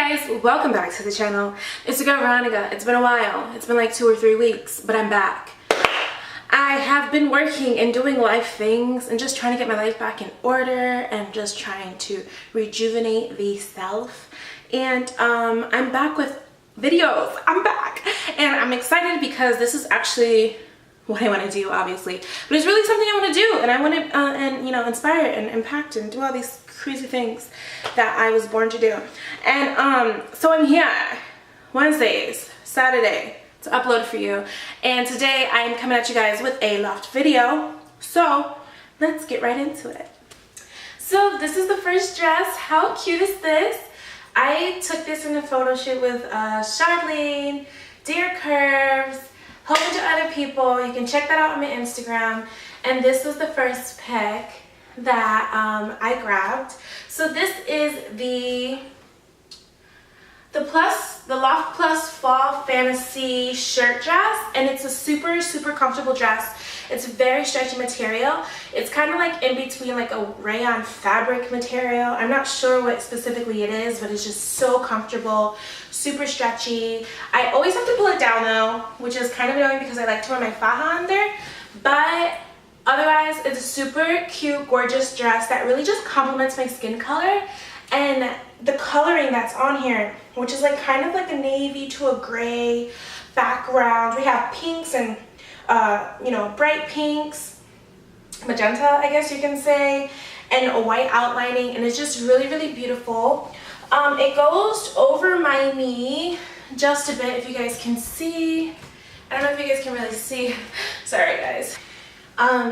Hi guys, welcome back to the channel. It's your girl Veronica. It's been a while. It's been like 2 or 3 weeks, but I'm back. I have been working and doing life things and just trying to get my life back in order and just trying to rejuvenate the self. And I'm back with videos. I'm back and I'm excited because this is actually what I want to do, obviously, but it's really something I want to do, and I want to inspire and impact and do all these crazy things that I was born to do. And so I'm here Wednesdays, Saturday to upload for you, and today I'm coming at you guys with a Loft video. So let's get right into it. So this is the first dress. How cute is this? I took this in a photo shoot with Charlene, Dear Curves, a whole bunch of other people. You can check that out on my Instagram. And this was the first pic that I grabbed. So this is the Loft Plus Fall Fantasy shirt dress, and it's a super comfortable dress. It's very stretchy material. It's kind of like in between like a rayon fabric material. I'm not sure what specifically it is, but it's just so comfortable, super stretchy. I always have to pull it down though, which is kind of annoying because I like to wear my faja under, but otherwise it's a super cute, gorgeous dress that really just complements my skin color. And the coloring that's on here, which is like kind of like a navy to a gray background. We have pinks and bright pinks, magenta, I guess you can say, and a white outlining, and it's just really beautiful. It goes over my knee just a bit, if you guys can see. I don't know if you guys can really see. Sorry guys.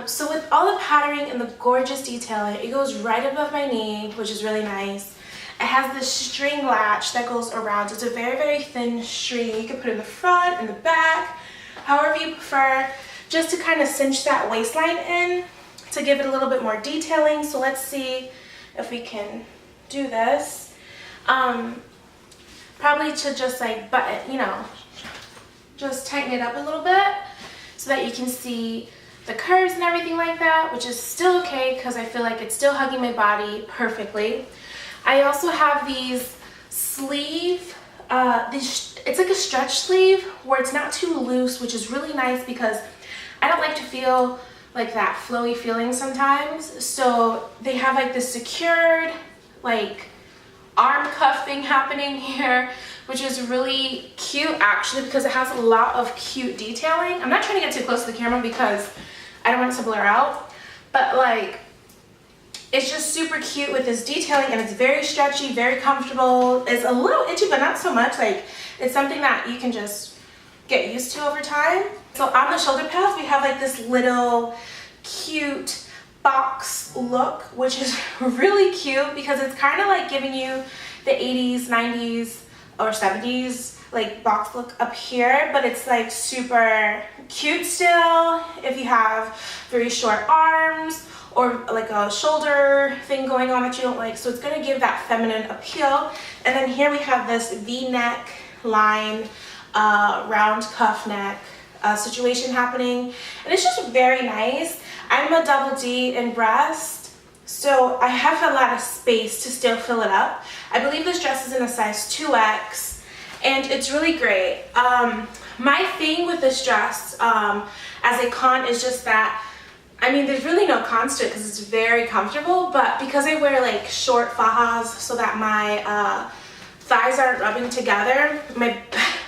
So with all the patterning and the gorgeous detailing, it goes right above my knee, which is really nice. It has this string latch that goes around. It's a very thin string. You can put it in the front, in the back, however you prefer, just to kind of cinch that waistline in to give it a little bit more detailing. So let's see if we can do this. Probably to just like button, just tighten it up a little bit so that you can see the curves and everything like that, which is still okay because I feel like it's still hugging my body perfectly. I also have these sleeve, it's like a stretch sleeve where it's not too loose, which is really nice because I don't like to feel like that flowy feeling sometimes. So they have like this secured like arm cuff thing happening here, which is really cute actually because it has a lot of cute detailing. I'm not trying to get too close to the camera because I don't want it to blur out, but like it's just super cute with this detailing, and it's very stretchy, very comfortable. It's a little itchy, but not so much. Like it's something that you can just get used to over time. So on the shoulder pads, we have like this little cute box look, which is really cute because it's kind of like giving you the 80s, 90s, or 70s like box look up here, but it's like super cute still if you have very short arms or like a shoulder thing going on that you don't like. So it's going to give that feminine appeal. And then here we have this V-neck line, round cuff neck situation happening, and it's just very nice. I'm a double D in breast, so I have a lot of space to still fill it up. I believe this dress is in a size 2X, and it's really great. My thing with this dress as a con is just that, I mean, there's really no cons to it because it's very comfortable, but because I wear like short fajas so that my thighs aren't rubbing together, my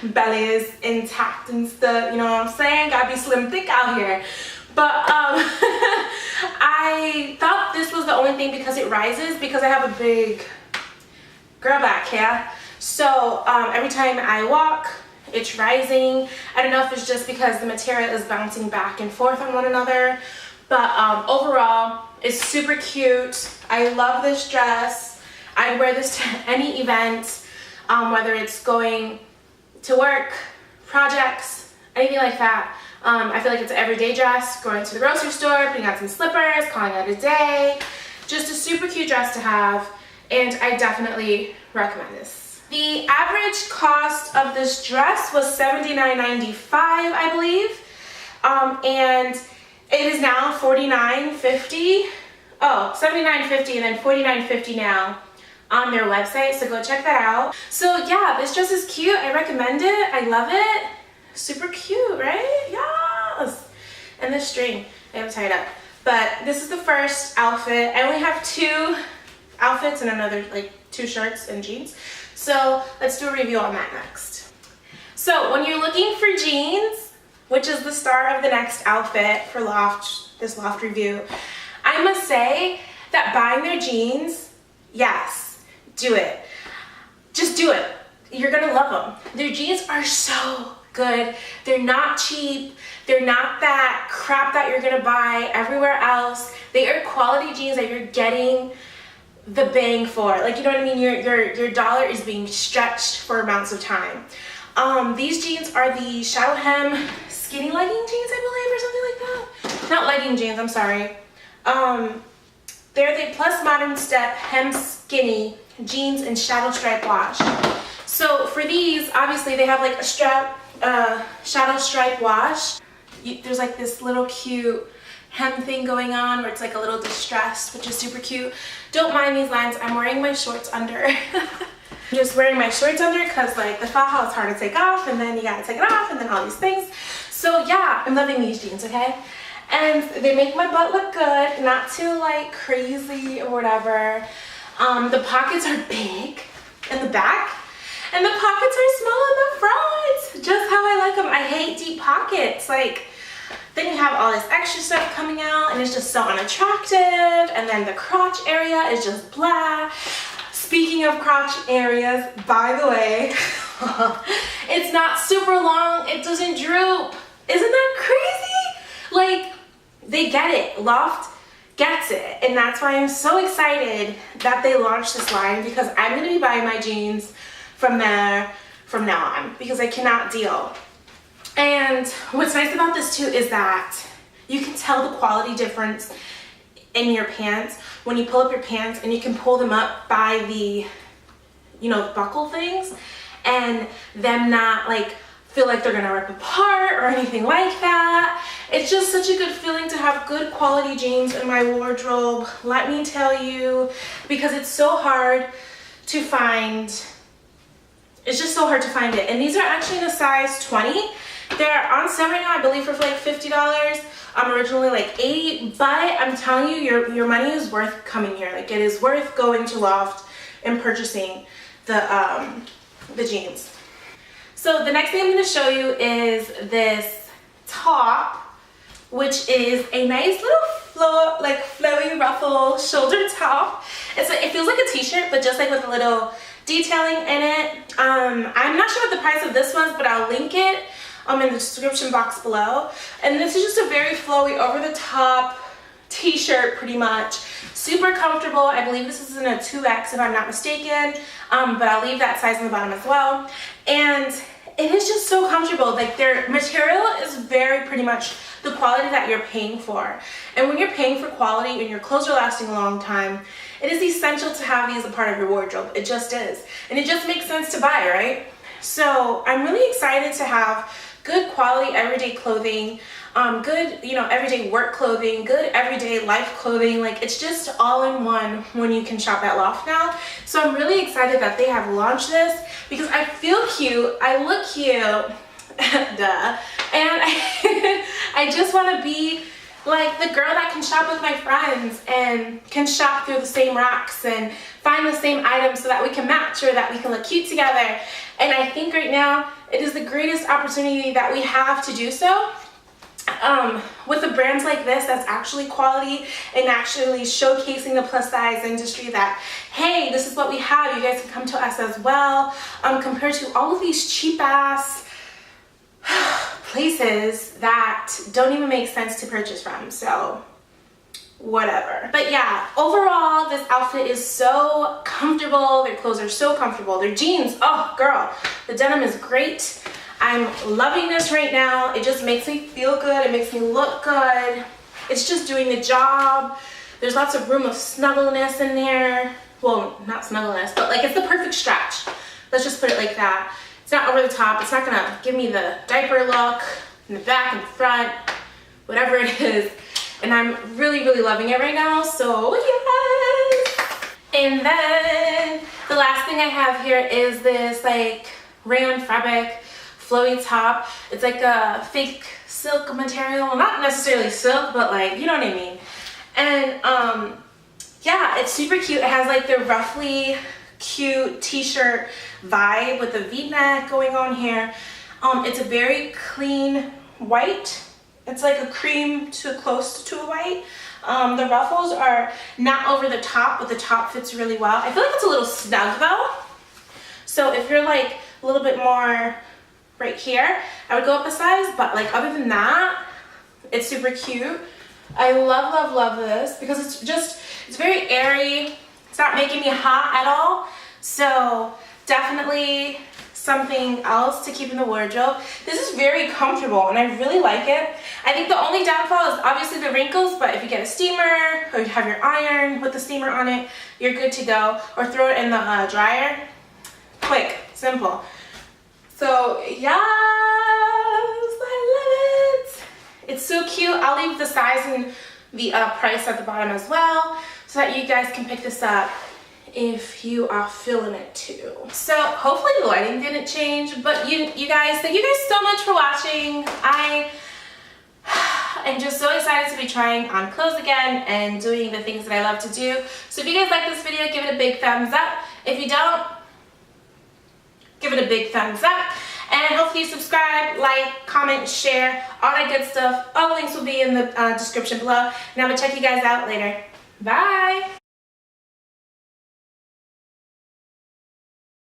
belly is intact and stuff, you know what I'm saying? Gotta be slim thick out here. But I thought this was the only thing because it rises, because I have a big girl back here. So every time I walk, it's rising. I don't know if it's just because the material is bouncing back and forth on one another, but overall, it's super cute. I love this dress. I'd wear this to any event, whether it's going to work, projects, anything like that. I feel like it's an everyday dress, going to the grocery store, putting on some slippers, calling it a day. Just a super cute dress to have, and I definitely recommend this. The average cost of this dress was $79.95, I believe, and it is now $49.50. Oh, $79.50 and then $49.50 now. on their website, so go check that out. So yeah, this dress is cute. I recommend it. I love it. Super cute, right? Yes. And this string, I have tied up. But this is the first outfit. I only have 2 outfits and another, like 2 shirts and jeans. So let's do a review on that next. So when you're looking for jeans, which is the star of the next outfit for Loft, this Loft review, I must say that buying their jeans, yes, do it. Just do it. You're gonna love them. Their jeans are so good. They're not cheap. They're not that crap that you're gonna buy everywhere else. They are quality jeans that you're getting the bang for. Like, you know what I mean? Your dollar is being stretched for amounts of time. These jeans are the shadow hem skinny legging jeans, I believe, or something like that. Not legging jeans, I'm sorry. They're the Plus Modern Step hem skinny jeans in shadow stripe wash. So for these, obviously they have like a shadow stripe wash. There's like this little cute hem thing going on where it's like a little distressed, which is super cute. Don't mind these lines. I'm wearing my shorts under. I'm just wearing my shorts under because like the faja is hard to take off, and then you gotta take it off, and then all these things. So yeah, I'm loving these jeans, okay? And they make my butt look good, not too like crazy or whatever. The pockets are big in the back, and the pockets are small in the front. Just how I like them. I hate deep pockets. Like, then you have all this extra stuff coming out, and it's just so unattractive. And then the crotch area is just blah. Speaking of crotch areas, by the way, it's not super long. It doesn't droop. Isn't that crazy? Like, they get it. Loft gets it. And that's why I'm so excited that they launched this line, because I'm going to be buying my jeans from there from now on, because I cannot deal. And what's nice about this too is that you can tell the quality difference in your pants when you pull up your pants, and you can pull them up by the, you know, buckle things, and them not like feel like they're gonna rip apart or anything like that. It's just such a good feeling to have good quality jeans in my wardrobe, let me tell you, because it's so hard to find. It's just so hard to find it. And these are actually in a size 20. They're on sale right now, I believe, for like $50. Originally like $80, but I'm telling you, your money is worth coming here. Like, it is worth going to Loft and purchasing the jeans. So the next thing I'm going to show you is this top, which is a nice little flowy ruffle shoulder top. It feels like a t-shirt, but just like with a little detailing in it. I'm not sure what the price of this was, but I'll link it in the description box below. And this is just a very flowy, over the top t-shirt, pretty much. Super comfortable. I believe this is in a 2X if I'm not mistaken, but I'll leave that size on the bottom as well. And it is just so comfortable. Like, their material is very pretty much the quality that you're paying for. And when you're paying for quality and your clothes are lasting a long time, it is essential to have these a part of your wardrobe. It just is. And it just makes sense to buy, right? So I'm really excited to have good quality everyday clothing, good, you know, everyday work clothing, good everyday life clothing. Like, it's just all in one when you can shop at Loft now. So I'm really excited that they have launched this, because I feel cute, I look cute, duh, and I just want to be like the girl that can shop with my friends and can shop through the same racks and find the same items so that we can match, or that we can look cute together. And I think right now it is the greatest opportunity that we have to do so. With the brands like this, that's actually quality and actually showcasing the plus size industry, that, hey, this is what we have, you guys can come to us as well, compared to all of these cheap ass places that don't even make sense to purchase from. So whatever. But yeah, overall this outfit is so comfortable. Their clothes are so comfortable. Their jeans, oh girl, the denim is great. I'm loving this right now. It just makes me feel good. It makes me look good. It's just doing the job. There's lots of room of snuggleness in there. Well, not snuggleness, but like, it's the perfect stretch. Let's just put it like that. It's not over the top. It's not gonna give me the diaper look in the back and the front, whatever it is. And I'm really, really loving it right now. So yes. And then The last thing I have here is this like rayon fabric flowy top. It's like a fake silk material, not necessarily silk, but like, you know what I mean. And yeah, it's super cute. It has like the roughly cute t-shirt vibe with the v-neck going on here. It's a very clean white. It's like a cream to close to a white. The ruffles are not over the top, but the top fits really well. I feel like it's a little snug though. So if you're like a little bit more right here, I would go up a size, but like other than that, it's super cute. I love, love, love this because it's very airy. It's not making me hot at all. So definitely something else to keep in the wardrobe. This is very comfortable and I really like it. I think the only downfall is obviously the wrinkles, but if you get a steamer or you have your iron with the steamer on it, you're good to go. Or throw it in the dryer. Quick, simple. So yes, I love it. It's so cute. I'll leave the size and the price at the bottom as well so that you guys can pick this up if you are feeling it too. So hopefully the lighting didn't change, but you guys, thank you guys so much for watching. I am just so excited to be trying on clothes again and doing the things that I love to do. So if you guys like this video, give it a big thumbs up. If you don't, give it a big thumbs up. And hopefully you subscribe, like, comment, share, all that good stuff. All the links will be in the description below. And I'm gonna check you guys out later. Bye.